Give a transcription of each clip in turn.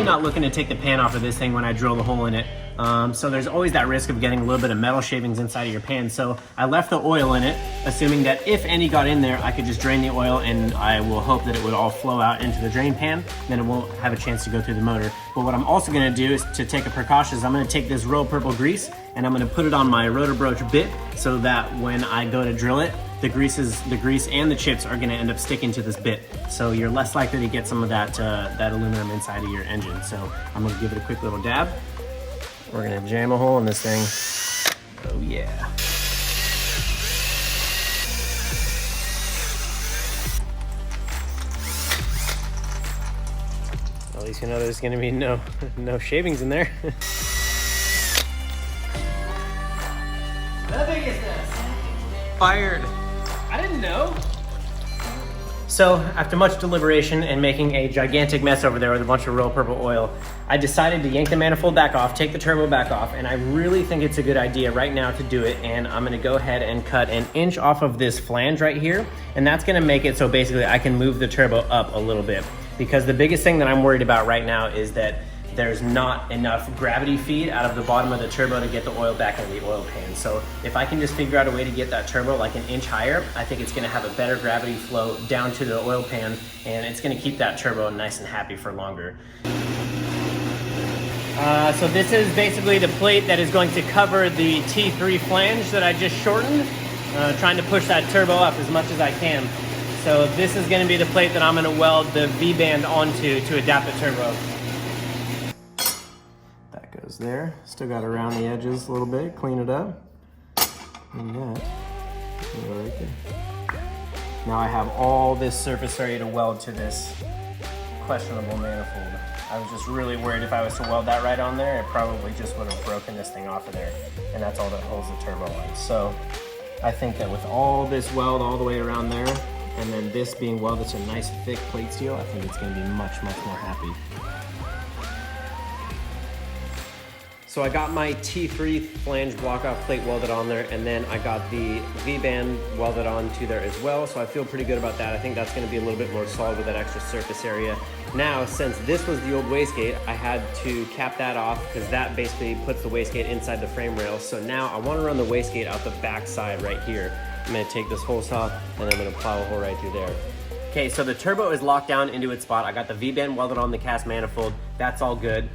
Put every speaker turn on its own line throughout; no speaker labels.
not looking to take the pan off of this thing when I drill the hole in it. So there's always that risk of getting a little bit of metal shavings inside of your pan. So I left the oil in it, assuming that if any got in there, I could just drain the oil and I will hope that it would all flow out into the drain pan. Then it won't have a chance to go through the motor. But what I'm also gonna do is to take a precaution is I'm gonna take this royal purple grease and I'm gonna put it on my rotor broach bit so that when I go to drill it, the grease and the chips are gonna end up sticking to this bit. So you're less likely to get some of that aluminum inside of your engine. So I'm gonna give it a quick little dab. We're gonna jam a hole in this thing. Oh yeah. At least you know there's gonna be no shavings in there. The biggest mess. Fired. I didn't know. So after much deliberation and making a gigantic mess over there with a bunch of royal purple oil, I decided to yank the manifold back off, take the turbo back off, and I really think it's a good idea right now to do it. And I'm gonna go ahead and cut an inch off of this flange right here. And that's gonna make it so basically I can move the turbo up a little bit. Because the biggest thing that I'm worried about right now is that there's not enough gravity feed out of the bottom of the turbo to get the oil back into the oil pan. So if I can just figure out a way to get that turbo like an inch higher, I think it's gonna have a better gravity flow down to the oil pan, and it's gonna keep that turbo nice and happy for longer. So this is basically the plate that is going to cover the T3 flange that I just shortened, trying to push that turbo up as much as I can. So this is gonna be the plate that I'm gonna weld the V-band onto to adapt the turbo. There, still got to round the edges a little bit, clean it up, and that go right there. Now I have all this surface area to weld to this questionable manifold. I was just really worried if I was to weld that right on there, it probably just would have broken this thing off of there, and that's all that holds the turbo on. So I think that with all this weld all the way around there, and then this being welded to nice thick plate steel, I think it's going to be much more happy. So I got my T3 flange block-off plate welded on there, and then I got the V-band welded onto there as well, so I feel pretty good about that. I think that's gonna be a little bit more solid with that extra surface area. Now, since this was the old wastegate, I had to cap that off because that basically puts the wastegate inside the frame rail. So now I wanna run the wastegate out the back side right here. I'm gonna take this hole saw, and I'm gonna plow a hole right through there. Okay, so the turbo is locked down into its spot. I got the V-band welded on the cast manifold. That's all good.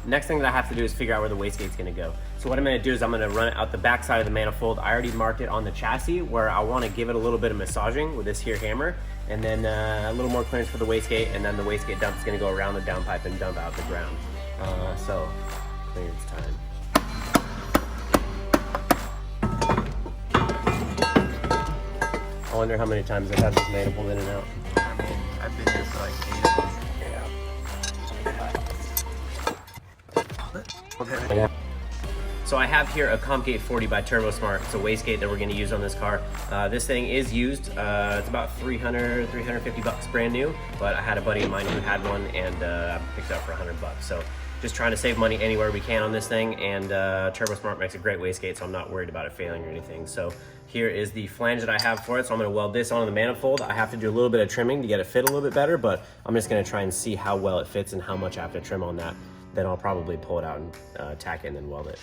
Next thing that I have to do is figure out where the wastegate's gonna go. So what I'm gonna do is I'm gonna run it out the back side of the manifold. I already marked it on the chassis where I wanna give it a little bit of massaging with this here hammer, and then a little more clearance for the wastegate, and then the wastegate dump is gonna go around the downpipe and dump out the ground. So, clearance time. I wonder how many times I've had this manifold in and out.
I mean, I've been here for like 8 hours.
Yeah. So I have here a Compgate 40 by TurboSmart. It's a wastegate that we're gonna use on this car. This thing is used. It's about $350 brand new, but I had a buddy of mine who had one, and I picked it up for $100. So just trying to save money anywhere we can on this thing, and TurboSmart makes a great wastegate, so I'm not worried about it failing or anything. So here is the flange that I have for it. So I'm gonna weld this onto the manifold. I have to do a little bit of trimming to get it fit a little bit better, but I'm just gonna try and see how well it fits and how much I have to trim on that. Then I'll probably pull it out and tack it and then weld it.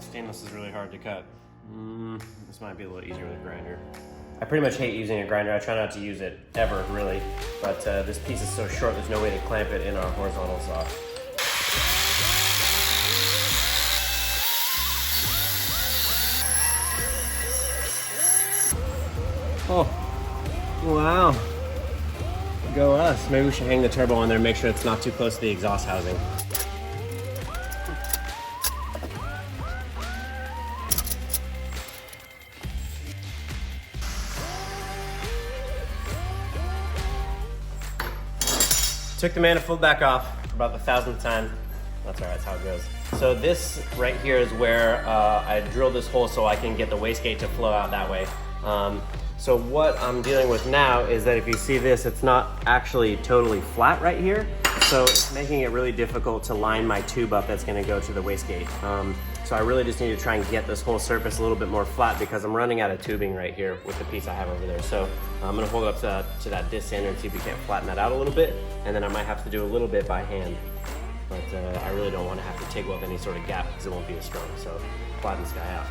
Stainless is really hard to cut. This might be a little easier with a grinder. I pretty much hate using a grinder. I try not to use it ever, really. But this piece is so short, there's no way to clamp it in our horizontal saw. Oh, wow. Go us. Maybe we should hang the turbo on there and make sure it's not too close to the exhaust housing. Took the manifold back off for about the 1000th time. That's all right, that's how it goes. So this right here is where I drilled this hole so I can get the wastegate to flow out that way. So what I'm dealing with now is that if you see this, it's not actually totally flat right here. So it's making it really difficult to line my tube up that's gonna go to the wastegate. So I really just need to try and get this whole surface a little bit more flat because I'm running out of tubing right here with the piece I have over there. So I'm gonna hold it up to that disc sander and see if we can't flatten that out a little bit. And then I might have to do a little bit by hand. But I really don't want to have to TIG weld any sort of gap because it won't be as strong. So flatten this guy out.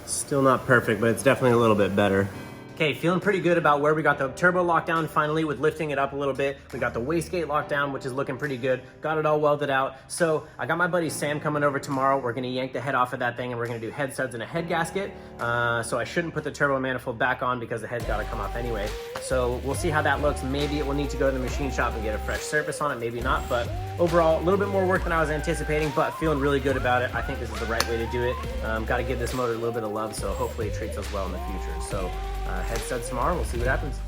Still not perfect, but it's definitely a little bit better. Okay, feeling pretty good about where we got the turbo locked down finally with lifting it up a little bit. We got the wastegate locked down, which is looking pretty good. Got it all welded out. So I got my buddy Sam coming over tomorrow. We're gonna yank the head off of that thing and we're gonna do head studs and a head gasket. So I shouldn't put the turbo manifold back on because the head's gotta come off anyway. So we'll see how that looks. Maybe it will need to go to the machine shop and get a fresh surface on it, maybe not. But overall, a little bit more work than I was anticipating, but feeling really good about it. I think this is the right way to do it. Gotta give this motor a little bit of love, so hopefully it treats us well in the future. So head studs tomorrow, we'll see what happens.